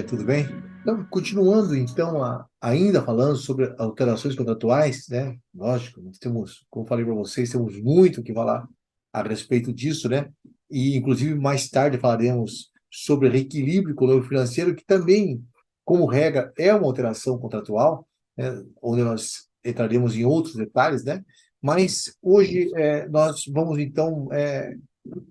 tudo bem? Então, continuando, então, ainda falando sobre alterações contratuais, né? Lógico, nós temos, como falei para vocês, temos muito o que falar a respeito disso, né? E, inclusive, mais tarde falaremos sobre reequilíbrio econômico-financeiro, que também, como regra, é uma alteração contratual, né? Onde nós entraremos em outros detalhes, né? Mas hoje nós vamos, então,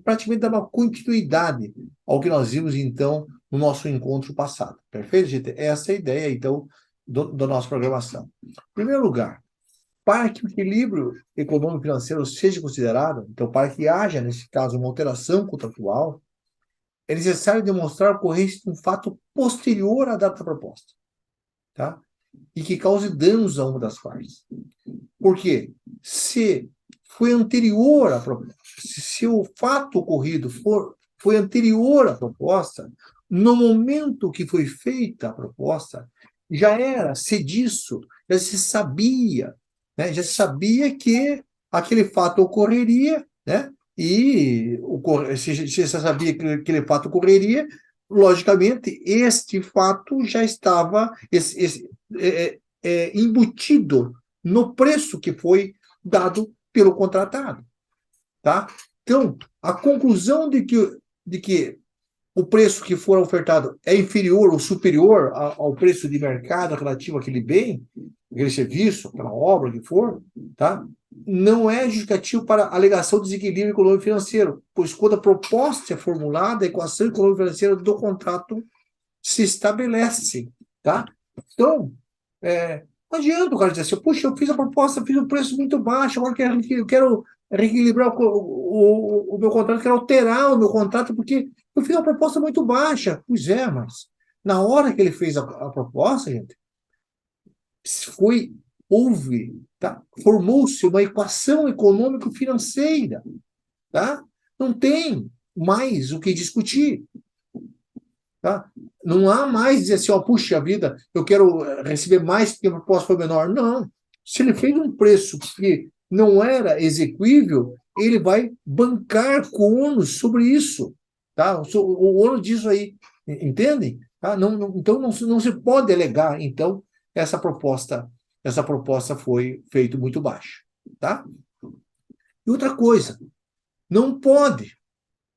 praticamente dar uma continuidade ao que nós vimos, então, no nosso encontro passado. Perfeito, gente? Essa é a ideia, então, da nossa programação. Em primeiro lugar, para que o equilíbrio econômico-financeiro seja considerado, então, para que haja, nesse caso, uma alteração contratual, é necessário demonstrar a ocorrência de um fato posterior à data proposta, tá? E que cause danos a uma das partes. Por quê? Se foi anterior à proposta, se o fato ocorrido foi anterior à proposta, no momento que foi feita a proposta, já era sediço, já se sabia, né? Já se sabia que aquele fato ocorreria, né? E se sabia que aquele fato ocorreria, logicamente, este fato já estava embutido no preço que foi dado pelo contratado, tá? Então, a conclusão de que o preço que for ofertado é inferior ou superior ao preço de mercado relativo àquele bem, aquele serviço, aquela obra que for, tá? Não é justificativo para alegação de desequilíbrio econômico financeiro, pois quando a proposta é formulada, a equação econômico financeira do contrato se estabelece, tá? Então, não adianta o cara dizer assim, puxa, eu fiz a proposta, fiz um preço muito baixo, agora eu quero reequilibrar o meu contrato, quero alterar o meu contrato, porque eu fiz uma proposta muito baixa. Pois é, mas na hora que ele fez a proposta, gente, foi, houve, tá? Formou-se uma equação econômico-financeira, tá? Não tem mais o que discutir. Tá? Não há mais dizer assim, ó, puxa vida, eu quero receber mais porque a proposta foi menor. Não. Se ele fez um preço que não era exequível, ele vai bancar com o ônus sobre isso. Tá? O ônus disso aí. Entendem? Tá? Então não se pode alegar, então, essa proposta foi feita muito baixa. Tá? E outra coisa, não pode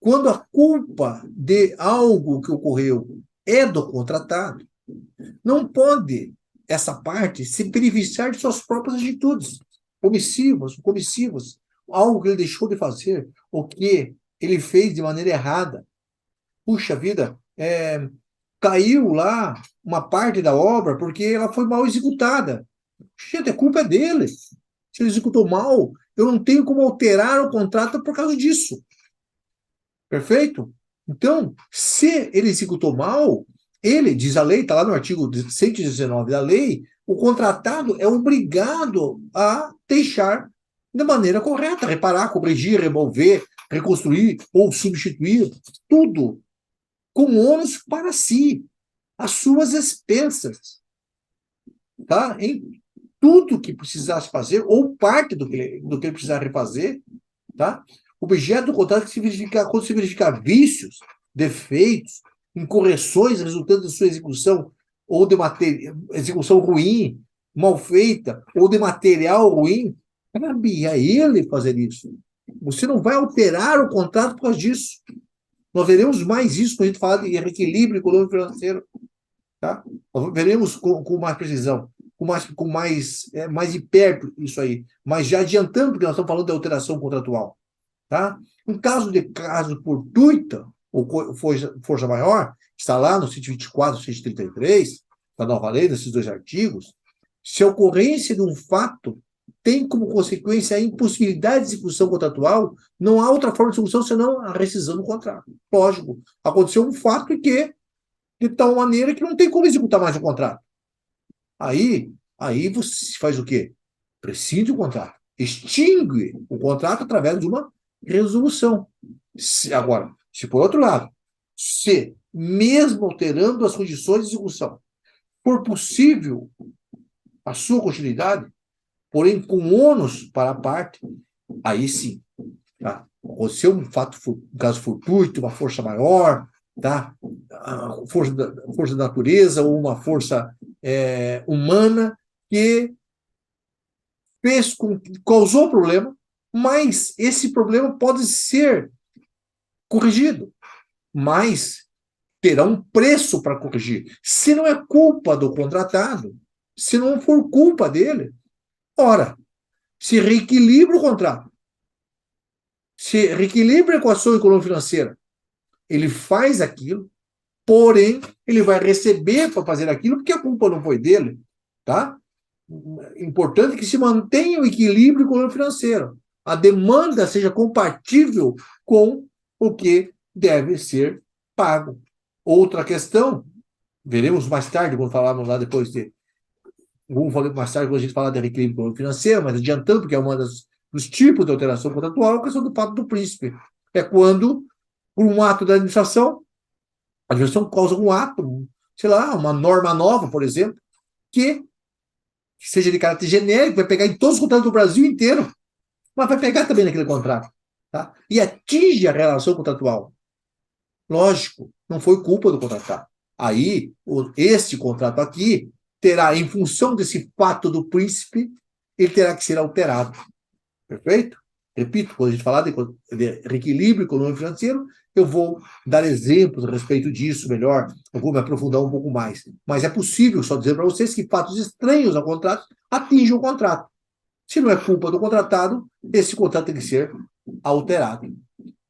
quando a culpa de algo que ocorreu é do contratado, não pode essa parte se beneficiar de suas próprias atitudes comissivas, algo que ele deixou de fazer, o que ele fez de maneira errada. Puxa vida, caiu lá uma parte da obra porque ela foi mal executada. Gente, a culpa é dele. Se ele executou mal, eu não tenho como alterar o contrato por causa disso. Perfeito? Então, se ele executou mal, ele, diz a lei, está lá no artigo 119 da lei, o contratado é obrigado a deixar de maneira correta, reparar, corrigir, remover, reconstruir ou substituir, tudo com ônus para si, as suas expensas, tá? Em tudo que precisasse fazer, ou parte do que ele precisar refazer, tá? O objeto do contrato que se verificar, quando se verificar vícios, defeitos, incorreções resultantes de sua execução ou de execução ruim, mal feita, ou de material ruim, cabe a ele fazer isso. Você não vai alterar o contrato por causa disso. Nós veremos mais isso quando a gente fala de equilíbrio econômico financeiro. Tá? Nós veremos com mais precisão, mais de perto isso aí. Mas já adiantando, porque nós estamos falando de alteração contratual. Tá? Em caso fortuita, ou força maior, está lá no 124, 133, da nova lei, nesses dois artigos, se a ocorrência de um fato tem como consequência a impossibilidade de execução contratual, não há outra forma de execução senão a rescisão do contrato. Lógico, aconteceu um fato de tal maneira que não tem como executar mais o contrato. Aí você faz o quê? Prescinde o contrato. Extingue o contrato através de uma resolução. Agora, se por outro lado, se, mesmo alterando as condições de execução, for possível a sua continuidade, porém com ônus para a parte, aí sim, tá? Aconteceu um caso fortuito, uma força maior, tá? A força da natureza ou uma força humana que causou problema, mas esse problema pode ser corrigido, mas terá um preço para corrigir. Se não é culpa do contratado, se não for culpa dele, ora, se reequilibra o contrato, se reequilibra a equação econômico-financeira, ele faz aquilo, porém, ele vai receber para fazer aquilo porque a culpa não foi dele, tá? Importante que se mantenha o equilíbrio econômico-financeiro. A demanda seja compatível com o que deve ser pago. Outra questão, veremos mais tarde, quando falarmos lá depois de. Vamos falar mais tarde quando a gente falar de equilíbrio financeiro, mas adiantando, porque é um dos tipos de alteração contratual, a questão do fato do príncipe. É quando, por um ato da administração, a administração causa um ato, sei lá, uma norma nova, por exemplo, que seja de caráter genérico, vai pegar em todos os contratos do Brasil inteiro, mas vai pegar também naquele contrato. Tá? E atinge a relação contratual. Lógico, não foi culpa do contratado. Aí, este contrato aqui terá, em função desse fato do príncipe, ele terá que ser alterado. Perfeito? Repito, quando a gente falar de reequilíbrio econômico-financeiro, eu vou dar exemplos a respeito disso melhor, eu vou me aprofundar um pouco mais. Mas é possível só dizer para vocês que fatos estranhos ao contrato atingem o contrato. Se não é culpa do contratado, esse contrato tem que ser alterado.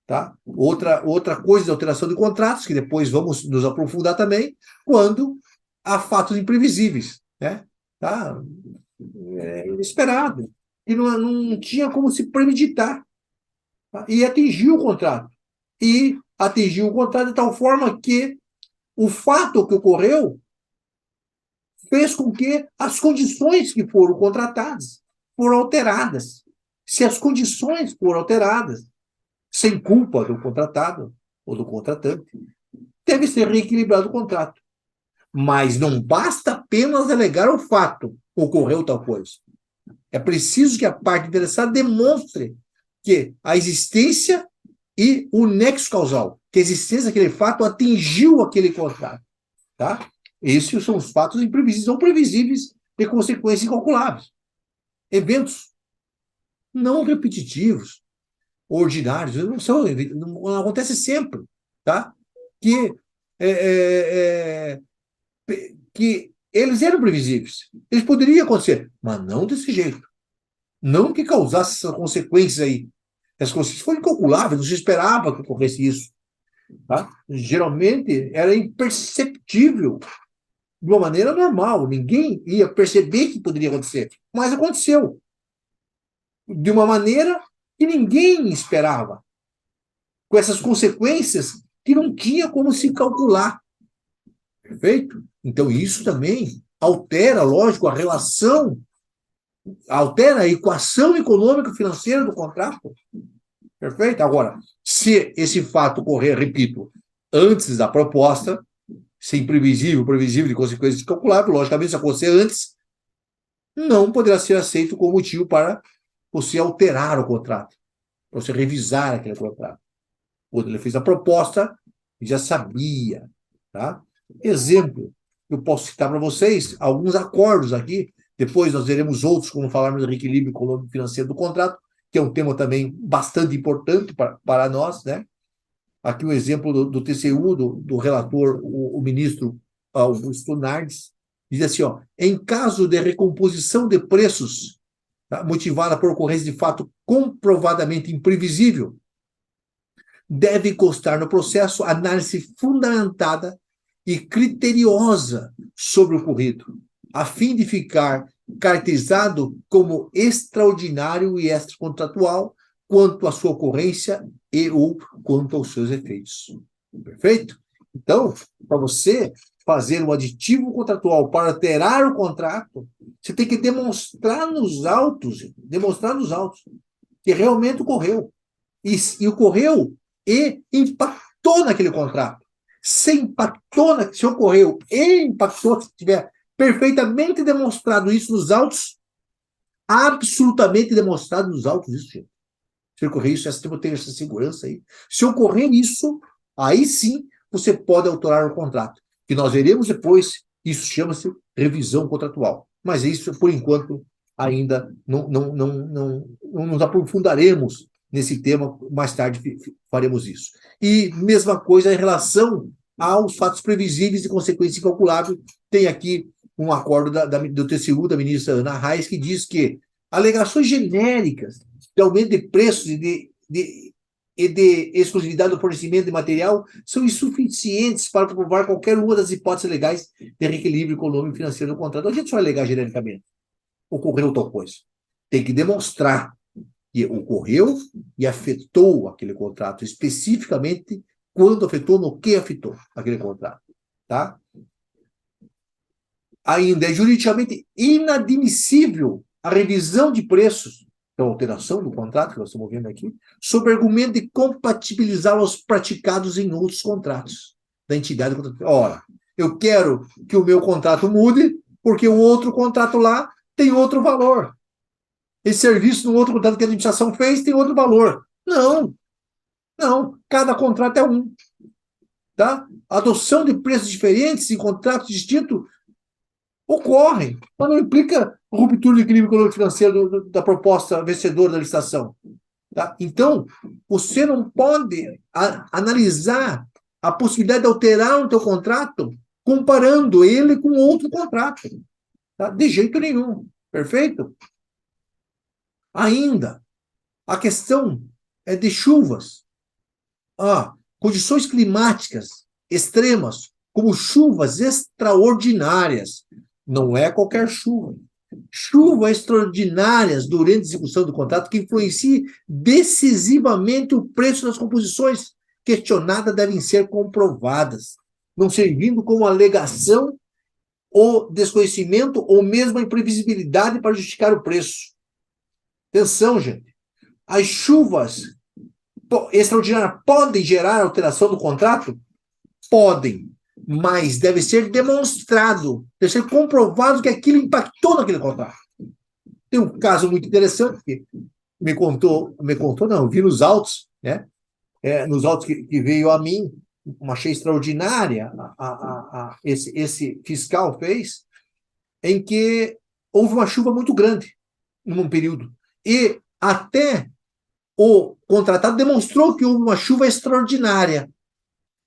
Tá? Outra coisa de alteração de contratos, que depois vamos nos aprofundar também, quando há fatos imprevisíveis, né? Tá? Inesperado. E não tinha como se premeditar. Tá? E atingiu o contrato. E atingiu o contrato de tal forma que o fato que ocorreu fez com que as condições que foram contratadas foram alteradas. Se as condições foram alteradas, sem culpa do contratado ou do contratante, deve ser reequilibrado o contrato. Mas não basta apenas alegar o fato, ocorreu tal coisa. É preciso que a parte interessada demonstre que a existência e o nexo causal, que a existência daquele fato atingiu aquele contrato. Tá? Esses são os fatos imprevisíveis, não previsíveis de consequências incalculáveis. Eventos não repetitivos, ordinários, não acontece sempre, tá? Que, é, é, que eles eram previsíveis. Eles poderiam acontecer, mas não desse jeito. Não que causasse essas consequências aí. As consequências foram incalculáveis, não se esperava que ocorresse isso. Tá? Geralmente era imperceptível de uma maneira normal. Ninguém ia perceber que poderia acontecer. Mas aconteceu. De uma maneira que ninguém esperava. Com essas consequências que não tinha como se calcular. Perfeito? Então, isso também altera, lógico, a relação, altera a equação econômico-financeira do contrato. Perfeito? Agora, se esse fato ocorrer, repito, antes da proposta, ser imprevisível, previsível de consequências calculáveis, logicamente, se acontecer antes, não poderá ser aceito como motivo para você alterar o contrato, para você revisar aquele contrato. Quando ele fez a proposta, já sabia. Tá? Exemplo, eu posso citar para vocês alguns acordos aqui, depois nós veremos outros, como falarmos do reequilíbrio econômico financeiro do contrato, que é um tema também bastante importante para nós, né? Aqui o exemplo do TCU, do relator, o ministro Augusto Nardes, diz assim, ó, em caso de recomposição de preços, tá, motivada por ocorrência de fato comprovadamente imprevisível, deve constar no processo análise fundamentada e criteriosa sobre o ocorrido, a fim de ficar caracterizado como extraordinário e extracontratual quanto à sua ocorrência e ou quanto aos seus efeitos. Perfeito? Então, para você fazer um aditivo contratual para alterar o contrato, você tem que demonstrar nos autos que realmente ocorreu. E ocorreu e impactou naquele contrato. Se ocorreu e impactou, se tiver perfeitamente demonstrado isso nos autos, absolutamente demonstrado nos autos isso, gente. Se ocorrer isso, eu tenho essa segurança aí. Se ocorrer isso, aí sim você pode alterar o contrato. Que nós veremos depois, isso chama-se revisão contratual. Mas isso, por enquanto, ainda não nos aprofundaremos nesse tema, mais tarde faremos isso. E mesma coisa em relação aos fatos previsíveis e consequências incalculáveis. Tem aqui um acordo do TCU, da ministra Ana Reis, que diz que alegações genéricas de aumento de preços e de exclusividade do fornecimento de material são insuficientes para provar qualquer uma das hipóteses legais de reequilíbrio econômico e financeiro do contrato. Não adianta só alegar genericamente. Ocorreu tal coisa. Tem que demonstrar que ocorreu e afetou aquele contrato, especificamente quando afetou, no que afetou aquele contrato. Tá? Ainda é juridicamente inadmissível a revisão de preços, a alteração do contrato que nós estamos vendo aqui, sob argumento de compatibilizá-los praticados em outros contratos da entidade contratual. Ora, eu quero que o meu contrato mude, porque o outro contrato lá tem outro valor. Esse serviço no outro contrato que a administração fez tem outro valor. Não, cada contrato é um. Tá? A adoção de preços diferentes em contratos distintos ocorre, mas não implica ruptura do equilíbrio econômico financeiro da proposta vencedora da licitação. Tá? Então, você não pode analisar a possibilidade de alterar o teu contrato comparando ele com outro contrato. Tá? De jeito nenhum. Perfeito? Ainda, a questão é de chuvas. Condições climáticas extremas, como chuvas extraordinárias. Não é qualquer chuva. Chuvas extraordinárias durante a execução do contrato que influenciem decisivamente o preço das composições questionadas devem ser comprovadas, não servindo como alegação ou desconhecimento ou mesmo a imprevisibilidade para justificar o preço. Atenção, gente. As chuvas extraordinárias podem gerar alteração do contrato? Podem, mas deve ser demonstrado, deve ser comprovado que aquilo impactou naquele contrato. Tem um caso muito interessante que eu vi nos autos, né? Nos autos que veio a mim, achei extraordinária, esse fiscal fez, em que houve uma chuva muito grande num período. E até o contratado demonstrou que houve uma chuva extraordinária.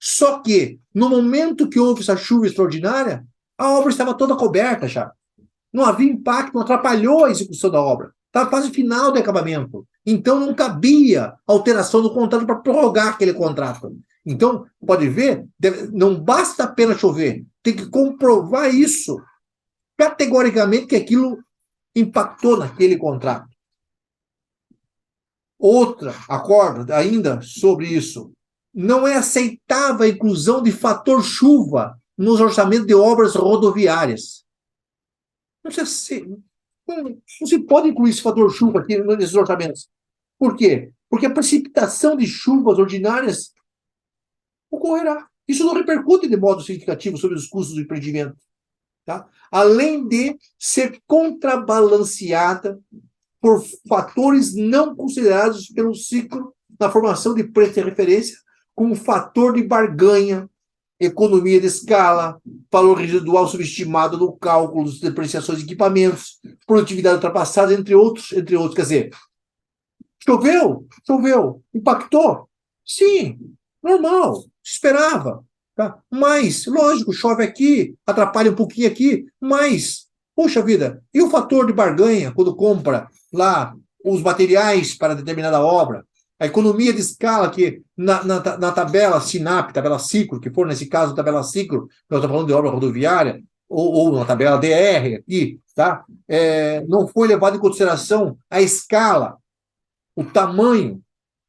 Só que, no momento que houve essa chuva extraordinária, a obra estava toda coberta já. Não havia impacto, não atrapalhou a execução da obra. Estava quase final de acabamento. Então, não cabia alteração do contrato para prorrogar aquele contrato. Então, pode ver, não basta apenas chover, tem que comprovar isso categoricamente que aquilo impactou naquele contrato. Outra, acordo ainda sobre isso, não é aceitável a inclusão de fator chuva nos orçamentos de obras rodoviárias. Não se pode incluir esse fator chuva aqui nesses orçamentos. Por quê? Porque a precipitação de chuvas ordinárias ocorrerá. Isso não repercute de modo significativo sobre os custos do empreendimento. Tá? Além de ser contrabalanceada por fatores não considerados pelo ciclo na formação de preço de referência, como fator de barganha, economia de escala, valor residual subestimado no cálculo das depreciações de equipamentos, produtividade ultrapassada, entre outros. Quer dizer, choveu, impactou? Sim, normal, se esperava. Tá? Mas, lógico, chove aqui, atrapalha um pouquinho aqui, mas, poxa vida, e o fator de barganha, quando compra lá os materiais para determinada obra? A economia de escala que na tabela SINAP, tabela ciclo, que for nesse caso tabela ciclo, nós estamos falando de obra rodoviária, ou na tabela DR aqui, tá? Não foi levado em consideração a escala, o tamanho,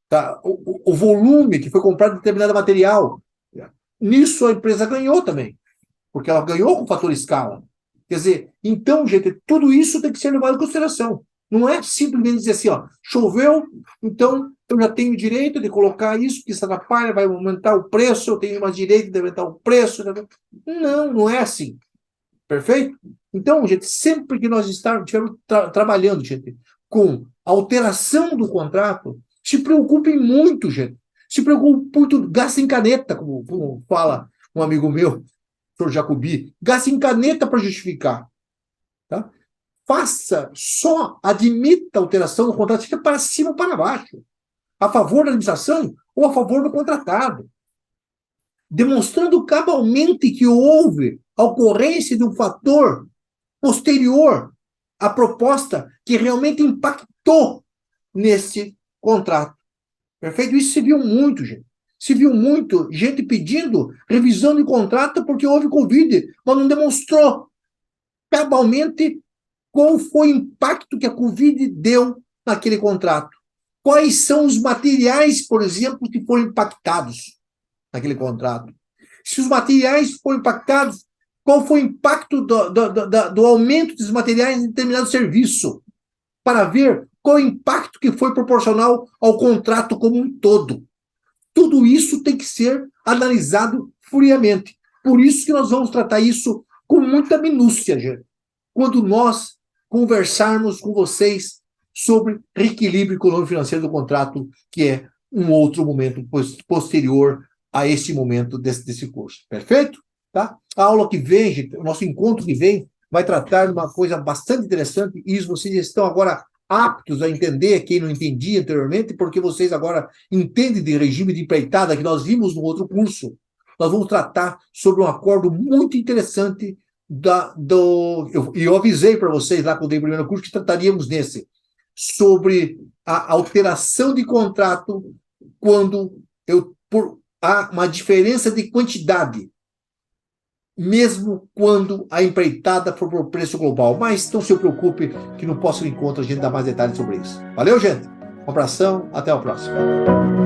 tá? O volume que foi comprado de determinado material. Nisso a empresa ganhou também, porque ela ganhou com o fator escala. Quer dizer, então, gente, tudo isso tem que ser levado em consideração. Não é simplesmente dizer assim, choveu, então eu já tenho direito de colocar isso, porque isso atrapalha, vai aumentar o preço, eu tenho mais direito de aumentar o preço. Não é assim. Perfeito? Então, gente, sempre que nós estivermos trabalhando, gente, com alteração do contrato, se preocupem muito, gente. Se preocupe muito, gaste em caneta, como fala um amigo meu, o senhor Jacobi, gaste em caneta para justificar. Tá? Só admita alteração no contrato, fica para cima ou para baixo, a favor da administração ou a favor do contratado, demonstrando cabalmente que houve a ocorrência de um fator posterior à proposta que realmente impactou nesse contrato. Perfeito? Isso se viu muito, gente. Se viu muito gente pedindo revisão de contrato porque houve Covid, mas não demonstrou cabalmente qual foi o impacto que a Covid deu naquele contrato. Quais são os materiais, por exemplo, que foram impactados naquele contrato. Se os materiais foram impactados, qual foi o impacto do aumento dos materiais em determinado serviço, para ver qual o impacto que foi proporcional ao contrato como um todo. Tudo isso tem que ser analisado friamente. Por isso que nós vamos tratar isso com muita minúcia, gente, quando nós conversarmos com vocês sobre reequilíbrio econômico financeiro do contrato, que é um outro momento posterior a este momento desse curso. Perfeito? Tá? A aula que vem, gente, o nosso encontro que vem, vai tratar de uma coisa bastante interessante, e isso vocês estão agora aptos a entender, quem não entendia anteriormente, porque vocês agora entendem de regime de empreitada, que nós vimos no outro curso. Nós vamos tratar sobre um acordo muito interessante eu avisei para vocês lá quando dei o primeiro curso que trataríamos nesse, sobre a alteração de contrato quando há uma diferença de quantidade, mesmo quando a empreitada for por preço global. Mas não se preocupe que no próximo encontro a gente dá mais detalhes sobre isso. Valeu, gente? Um abração, até o próximo.